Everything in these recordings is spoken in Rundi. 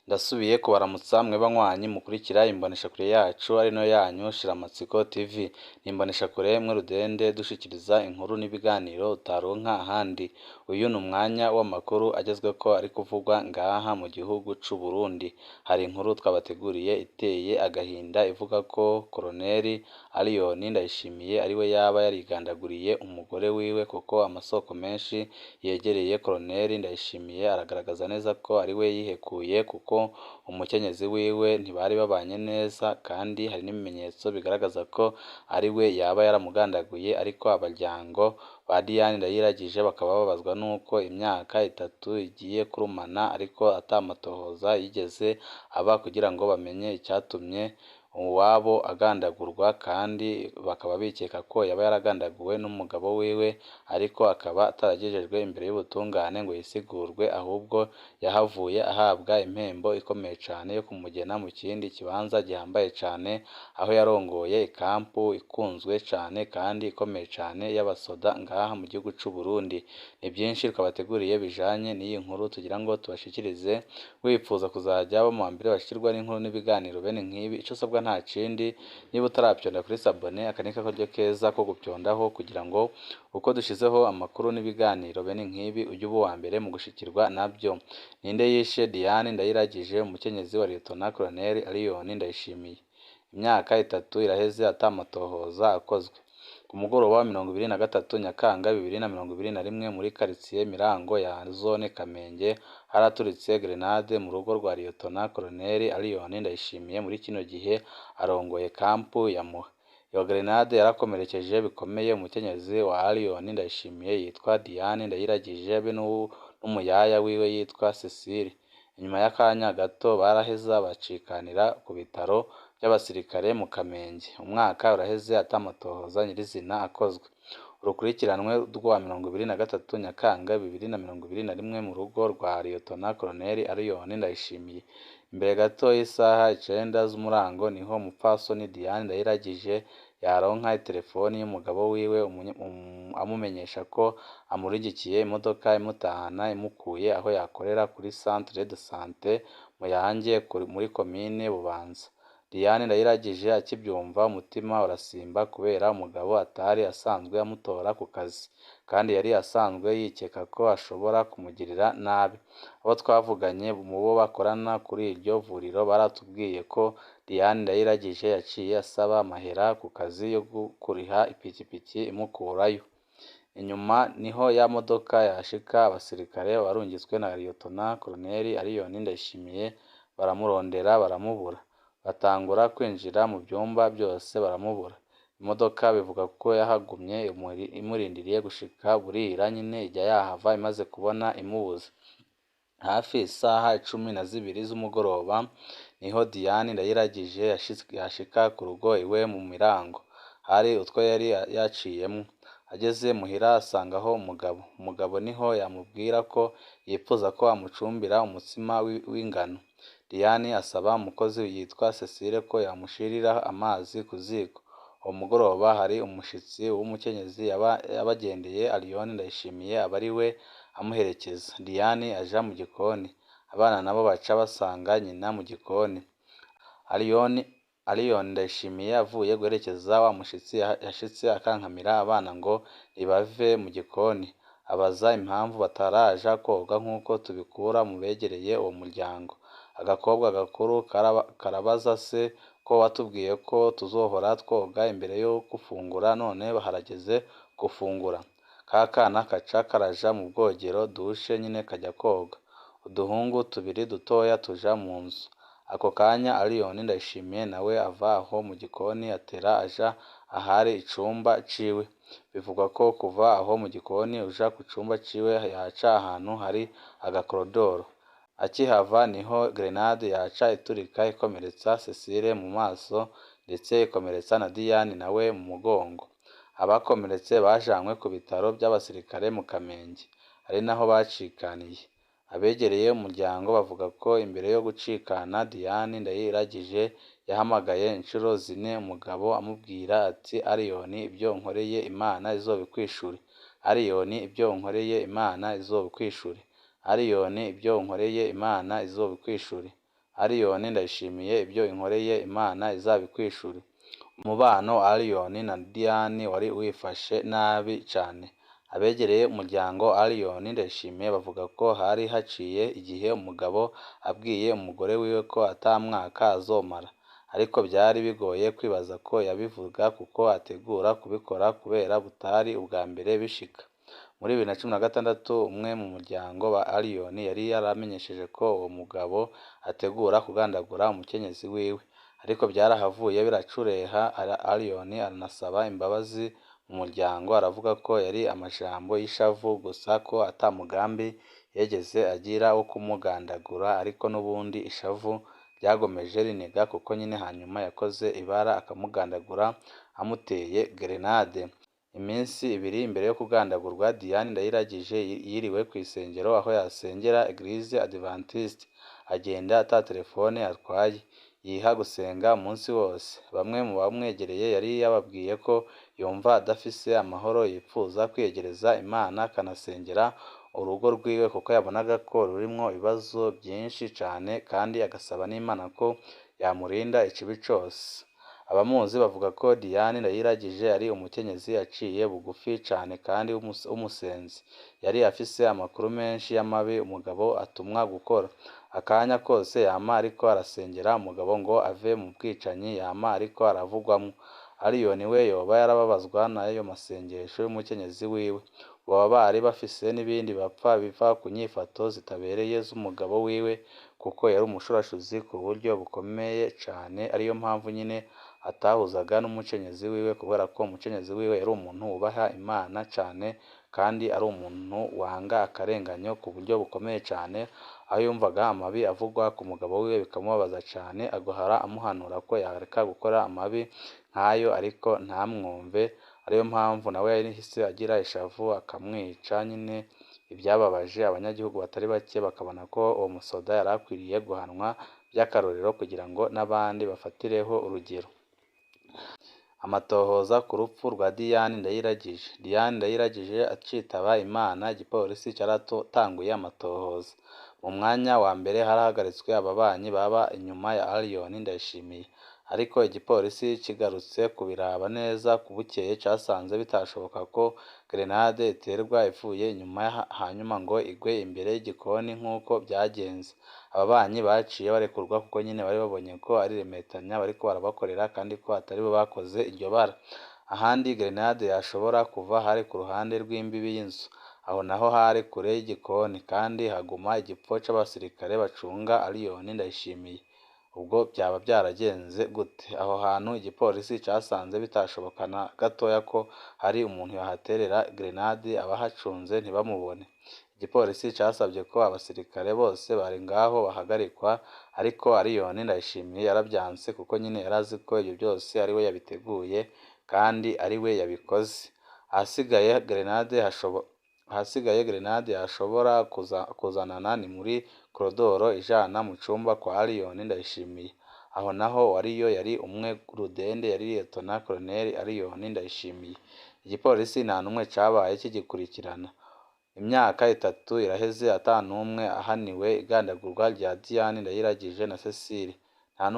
Ndasubiye kubaramutsa mwe banywanyi mukurikira imboneshakure yacu ari nayo yanyu Shiramatsiko TV. Ni imboneshakure imwe rudende dushikiriza inkuru n'ibiganiro utaronka ahandi. Uyu ni umwanya w'amakuru agezweko ari kuvugwa ngaha mu gihugu c'u Burundi. Hari inkuru twabateguriye iteye agahinda ivuga ko Koloneli Allioni Ndayishimiye ariwe yaba yarigandaguriye umugore wiwe kuko amasoko menshi yegereye Koloneli Ndayishimiye aragaragaza neza ko ariwe yihekuye kuko umukenyezi wiwe ntibari babanye neza kandi hari n'ibimenyetso bigaragaza ko ariwe yaba yaramugandaguye, ariko abaryango ba Diane Ndayiragije bakaba babazwa nuko imyaka 3 igiye kurumana ariko atamatohoza yigeze aba kugira ngo bamenye icyatumye uwabo agandagurwa, kandi bakaba bikeka ko yaba yaragandaguwe n'umugabo wiwe ariko akaba ataragejejwe imbere y'ubutungane ngo yisigurwe, ahubwo yahavuye ahabwa impembo ikomeye cyane yo kumugena mu kindi kibanza gihambaye cyane, aho yarongoye ikampu ikunzwe cyane kandi ikomeye cyane y'abasoda ngaha mu gihugu c'u Burundi. Ni byinshi twabateguriye bijanye n'iyi nkuru tugira ngo tubashikirize. Wipfuza kuzajya bo mu mbere bashikirwa n'inkuru n'ibiganiro bene nk'ibi, ico sabwa nta kindi, niba utaravyonda kuri sabone akanika karyo keza ko gupyondaho kugira ngo uko dushizeho amakuru n'ibiganiro bene nk'ibi ujye uba uwa mbere mu gushikirwa nabyo. Ninde yishe Diane Ndayiragije umukenyezi wa Lieutenant Colonel Allioni Ndayishimiye? Imyaka 3 iraheze atamatohoza akozwe. Ku mugoroba wa 23 Nyakanga 2021 muri quartier Mirango ya zone Kamenge haraturitse grenade mu rugo rwa Lieutenant Colonel Allioni Ndayishimiye muri kino gihe arongoye kampu ya Muha. Iyo grenade yarakomerekeje bikomeye umukenyezi wa Allioni Ndayishimiye yitwa Diane Ndayiragije be n'umuyaya wiwe yitwa Cecile. Inyuma y'akanya gato baraheza bacikanira ku bitaro by'abasirikare mu Kamenge. Umwaka uraheze atamatohoza nyirizina akozwe. Urukurikiranwe rwa 23 Nyakanga 2021 mu rugo rwa Lieutenant Colonel Allioni Ndayishimiye. Imbere gato y'isaha 9 z'umurango niho umupfasoni Diane Ndayiragije yaronka telefoni y'umugabo wiwe amumenyesha ko amurigikiye imodoka imutahana imukuye aho yakorera kuri Centre de Santé Muyange muri komine Bubanza. Diane Ndayiragije akibyumva umutima urasimba kubera umugabo atari asanzwe amutora ku kazi, kandi yari asanzwe yikeka ko ashobora kumugirira nabi. Abo twavuganye mu bo bakorana kuri iryo vuriro baratubwiye ko Diane Ndayiragije yaciye asaba amahera ku kazi yo kuriha ipikipiki imukurayo. Inyuma niho ya modoka yashika abasirikare warungitswe na Lieutenant Colonel Allioni Ndayishimiye baramurondera baramubura. Batangura kwinjira mu byumba byose baramubura. Imodoka bivuga ko yahagumye imurindiriye gushika burira nyine ijya yahava imaze kubona imubuza. Hafi isaha 12 z'umugoroba niho Diane Ndayiragije yashika ku rugo iwe mu Mirango. Hari utwo yari yaciyemo. Ageze muhira asangaho umugabo niho yamubwira ko yipfuza ko amucumbira umutsima w'ingano. Diane asaba umukozi yitwa Cecile ko yamushirira amazi ku ziko. Uwo mugoroba hari umushitsi w'umukenyezi yabagendeye Allioni Ndayishimiye abari we amuherekeza. Diane aja mu gikoni, abana nabo baca basanga nyina mu gikoni. Allioni Ndayishimiye avuye guherekeza wa mushitsi yashitse akankamira abana ngo nibave mu gikoni, abaza impamvu bataraja koga nk'uko tubikura mu begereye uwo muryango. Agakobwa gakuru karabaza se ko watubwiye ko tuzohora twoga imbere yo gufungura, none harageze gufungura. Kakana kaca karaja mu bwogero dushe nyine kajya koga. Uduhungu 2 dutoya tuja mu nzu. Ako kanya Allioni Ndayishimiye nawe ava aho mu gikoni atera aja ahari icumba ciwe. Bivugwa ko kuva aho mu gikoni uja ku cumba ciwe yaca ahantu hari agakorodoro. Akihava niho grenade yaca iturika ikomeretsa Cecile mu maso ndetse ikomeretsa na Diane nawe mu mugongo. Abakomeretse bajanywe ku bitaro by'abasirikare mu Kamenge, ari naho bacikaniye. Abegereye umuryango bavuga ko imbere yo gucikana Diane Ndayiragije yahamagaye inshuro 4 umugabo amubwira ati Allioni ibyo nkoreye Imana izobikwishure. Allioni ibyo nkoreye Imana izobikwishure. Allioni ibyo nkoreye Imana izobikwishure. Allioni Ndayishimiye ibyo inkoreye Imana izabikwishura. Umubano Allioni na Diane wari wifashe nabi cyane. Abegereye umuryango Allioni Ndayishimiye bavuga ko hari haciye igihe umugabo abwiye umugore wiwe ko atamwaka azomara, ariko byari bigoye kwibaza ko yabivuga kuko ategura kubikora kubera butari ubwa mbere bishika. Muri 2016 umwe mu muryango wa Allioni yari yaramenyesheje ko uwo mugabo ategura kugandagura umukenyezi wiwe, ariko byarahavuye biracureha. Allioni aranasaba imbabazi mu muryango, aravuga ko yari amajambo y'ishavu gusa ko ata mugambi yigeze agira wo kumugandagura, ariko n'ubundi ishavu ryagomeje riniga kuko nyine hanyuma yakoze ibara akamugandagura amuteye gerenade. Iminsi ibiri imbere yo kugandagurwa, Diane Ndayiragije yiriwe ku isengero aho yasengera Eglise Adventiste, agenda ata telefone atwaye, yiha gusenga umunsi wose. Bamwe mu bamwegereye yari yababwiye ko yumva adafise amahoro, yipfuza kwiyegereza Imana akanasengera urugo rwiwe kuko yabonaga ko rurimwo ibibazo byinshi cyane, kandi agasaba n'Imana ko yamurinda ikibi cyose. Abamuzi bavuga ko Diane Ndayiragije ari umukenyezi aciye bugufi cyane kandi w'umusenzi. Yari afise amakuru menshi y'amabi umugabo atumwa gukora. Akanya kose yama ariko arasengera umugabo ngo ave mu bwicanyi yama ariko aravugwamo. Allioni we yoba yarababazwa n'ayo masengesho y'umukenyezi wiwe. Baba bari bafise n'ibindi bapfa biva ku nyifato zitabereye z'umugabo wiwe, kuko yari umushurashuzi ku buryo bukomeye cyane. Ariyo mpamvu nyine atahuzaga n'umukenyezi wiwe, kubera ko umukenyezi wiwe yari umuntu wubaha Imana cyane kandi ari umuntu wanga akarenganyo ku buryo bukomeye cyane. Aho yumvaga amabi avugwa ku mugabo wiwe bikamubabaza cyane, agahora amuhanura ko yareka gukora amabi nk'ayo ariko ntamwumve. Ariyo mpamvu nawe yahise agira ishavu akamwica nyine. Ibyababaje abanyagihugu batari bake, bakabona ko uwo musoda yari akwiriye guhanwa by'akarorero kugira ngo n'abandi bafatireho urugero. Amatohoza ku rupfu rwa Diane Ndayiragije. Diane Ndayiragije acitaba Imana, igipolisi cyaratanguye amatohoza. Mu mwanya wa mbere harahagaritswe ababanyi baba inyuma ya Allioni Ndayishimiye, ariko igipolisi kigarutse kubiraba neza bukeye cyasanze bitashoboka ko gerenade iterwa ivuye inyuma hanyuma ngo igwe imbere y'igikoni nk'uko byagenze. Ababanyi baciye barekurwa kuko nyine bari babonye ko ari remetanya bariko barabakorera kandi ko atari bo bakoze iryo bara. Ahandi gerenade yashobora kuva hari ku ruhande rw'imbibi y'inzu, aho naho hari kure y'igikoni, kandi haguma igipfo c'abasirikare bacunga Allioni Ndayishimiye. Ubwo byaba byaragenze gute? Aho hantu igipolisi cyasanze bitashoboka na gatoya ko hari umuntu yahaterera gerenade, abahacunze ntibamubone. Igipolisi cyasabye ko abasirikare bose bari ngaho bahagarikwa, ariko Allioni Ndayishimiye yarabyanse kuko nyine yari azi ko ibyo byose ari we yabiteguye kandi ari we yabikoze. Ahasigaye gerenade yashobora kuzanana ni muri korodoro ijana mu cyumba kwa Allioni Ndayishimiye. Aho naho wariyo yari umwe rudende, yari Liyetona Koloneli Allioni Ndayishimiye. Igipolisi nta n'umwe cyabaye kigikurikirana. Imyaka 3 iraheze ata n'umwe ahaniwe igandagurwa rya Diane Ndayiragije na Cecile. Nta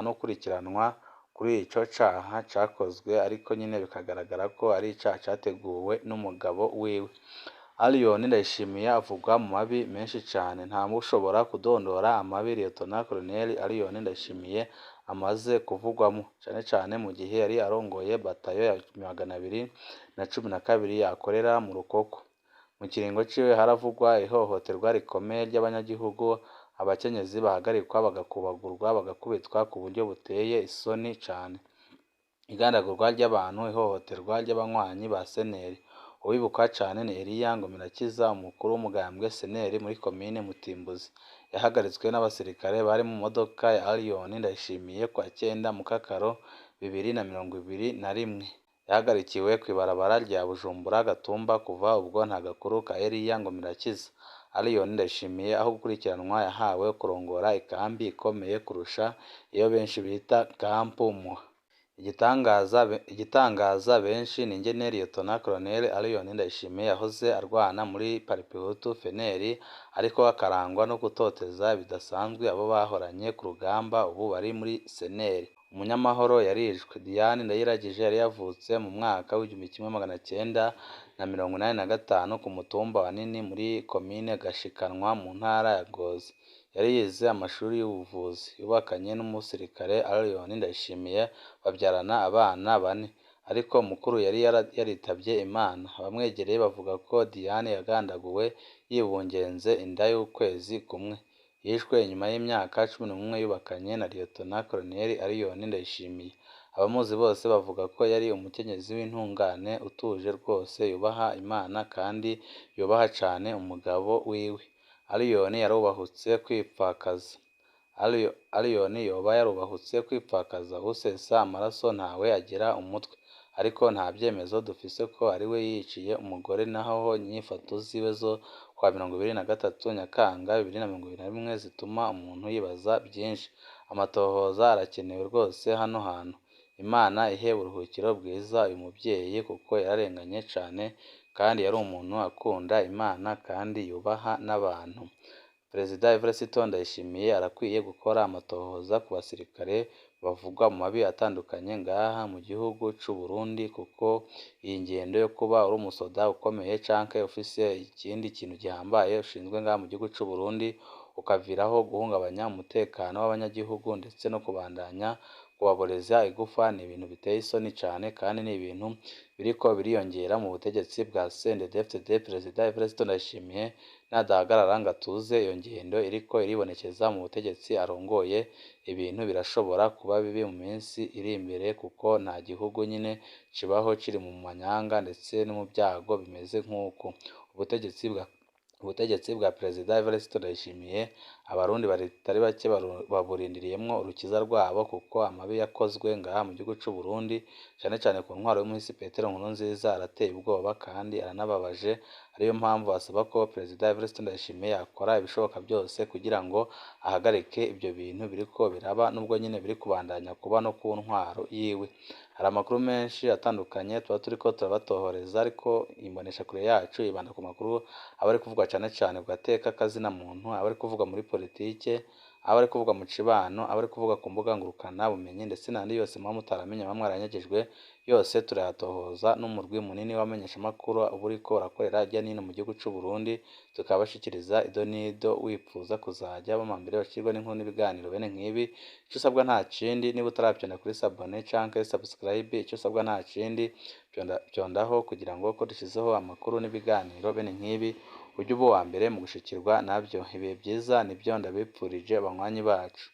n'ukurikiranwa kuri ico caha cakozwe, ariko nyine bikagaragara ko ari icaha cyateguwe n'umugabo wiwe. Allioni Ndayishimiye avugwa mu mabi menshi cyane. Nta mushobora kudondora amabi Liyetona Koloneli Allioni Ndayishimiye amaze kuvugwamo, cyane cyane mu gihe yari arongoye batayo ya 212 yakorera mu Rukoko. Mu kiringo ciwe haravugwa ihohoterwa rikomeye ry'abanyagihugu, abakenyezi bahagarikwa bagakubagurwa bagakubitwa ku buryo buteye isoni cyane. Igandagurwa ry'abantu, ihohoterwa ry'abanywanyi ba seneri. Uwibuka cyane ni Elia Ngomirakiza, umukuru w'umugambwe seneri muri komine Mutimbuzi. Yahagaritswe n'abasirikare bari mu modoka ya Allioni Ndayishimiye kwa 9 Mukakaro 2021. Yahagarikiwe kw'ibarabara rya Bujumbura Gatumba. Kuva ubwo nta gakuru ka Elia Ngomirakiza. Allioni Ndayishimiye aho gukurikiranwa yahawe kurongora ikambi ikomeye kurusha iyo benshi bita Kampu Muha. Igitangaza benshi ni ingene Liyetona Koloneli Allioni Ndayishimiye yahoze arwana muri Paripeutu FNL ariko akarangwa no gutoteza bidasanzwe abo bahoranye ku rugamba ubu bari muri SNL. Umunyamahoro yarishwe. Diane Ndayiragije yari yavutse mu mwaka w'1985 ku mutumba wa Nini muri komine Gashikanwa mu ntara ya Ngozi. Yari yize amashuri y'ubuvuzi. Yubakanye n'umusirikare Allioni Ndayishimiye babyarana abana 4, ariko mukuru yari yaritavye Imana. Abamwegereye bavuga ko Diane yagandaguwe yibungenze inda y'ukwezi kumwe. Yishwe inyuma y'imyaka 11 yubakanye na Liyetona Koloneli Allioni Ndayishimiye. Abamuzi bose bavuga ko yari umukenyezi w'intungane, utuje rwose, yubaha Imana kandi yubaha cane umugabo wiwe. Allioni yarubahutse kwipfakaza. Allioni yoba yarubahutse kwipfakaza. Usesa amaraso ntawe agira umutwe. Ariko nta vyemezo dufise ko ariwe yiyiciye umugore, naho inyifato ziwe zo kwa 23 Nyakanga 2021 zituma umuntu yibaza vyinshi. Amatohoza arakenewe rwose hano hantu. Imana ihe uburuhukiro bwiza uyu muvyeyi kuko yararenganye cane kandi yari umuntu akunda Imana kandi yubaha n'abantu. Perezida Evariste Ndayishimiye arakwiye gukora amatohoza ku basirikare bavugwa mu mabi atandukanye ngaha mu gihugu c'u Burundi, kuko iyi ngendo yo kuba uri umusoda ukomeye canke ufise ikindi kintu gihambaye ushinzwe ngaha mu gihugu c'u Burundi ukaviraho guhungabanya umutekano w'abanyagihugu ndetse no kubandanya kubaboreza igufa, ni ibintu biteye isoni cane kandi ni ibintu biriko biriyongera mu butegetsi bwa CNDD-FDD. Perezida Evariste Ndayishimiye nadahagarara ngo atuze iyo ngendo iriko iribonekeza mu butegetsi arongoye, ibintu birashobora kuba bibi mu minsi iri imbere, kuko nta gihugu nyine kibaho kiri mu manyanga ndetse no mu byago bimeze nk'uko ubutegetsi bwa Perezida Evariste Ndayishimiye. Abarundi batari bake baburindiriyemwo urukiza rwabo, kuko amabi yakozwe ngaha mu gihugu c'u Burundi cane cane ku ntwaro y'umuhisi Petero Nkurunziza arateye ubwoba kandi aranababaje. Ariyo mpamvu asaba ko Perezida Evariste Ndayishimiye yakora ibishoboka byose kugira ngo ahagarike ibyo bintu biriko biraba, nubwo nyine biri kubandanya kuba no ku ntwaro yiwe. Hari amakuru menshi atandukanye tuba turiko turabatohoreza, ariko imboneshakure yacu ibanda ku makuru aba ari kuvugwa cane cane ku gateka kazina muntu, aba ari kuvugwa muri politike, aba ari kuvugwa mu cibano, aba ari kuvugwa ku mbuga ngurukana bumenyi, ndetse n'andi yose muba mutaramenya muba mwaranyagijwe, yose turayatohoza n'umurwi munini w'abamenyeshamakuru uba uriko urakorera hirya no hino mu gihugu c'u Burundi, tukabashikiriza ido n'ido. Wipfuza kuzaja bamambere bashirwa n'inkuru n'ibiganiro bene nk'ibi, ico usabwa nta kindi, niba utaravyonda kuri sabone canke subscribe, ico usabwa nta kindi, vyondaho kugira ngo ko dushizeho amakuru n'ibiganiro bene nk'ibi ujye uba uwa mbere mu gushikirwa navyo. Ibihe vyiza nivyo ndabipfurije banywanyi bacu.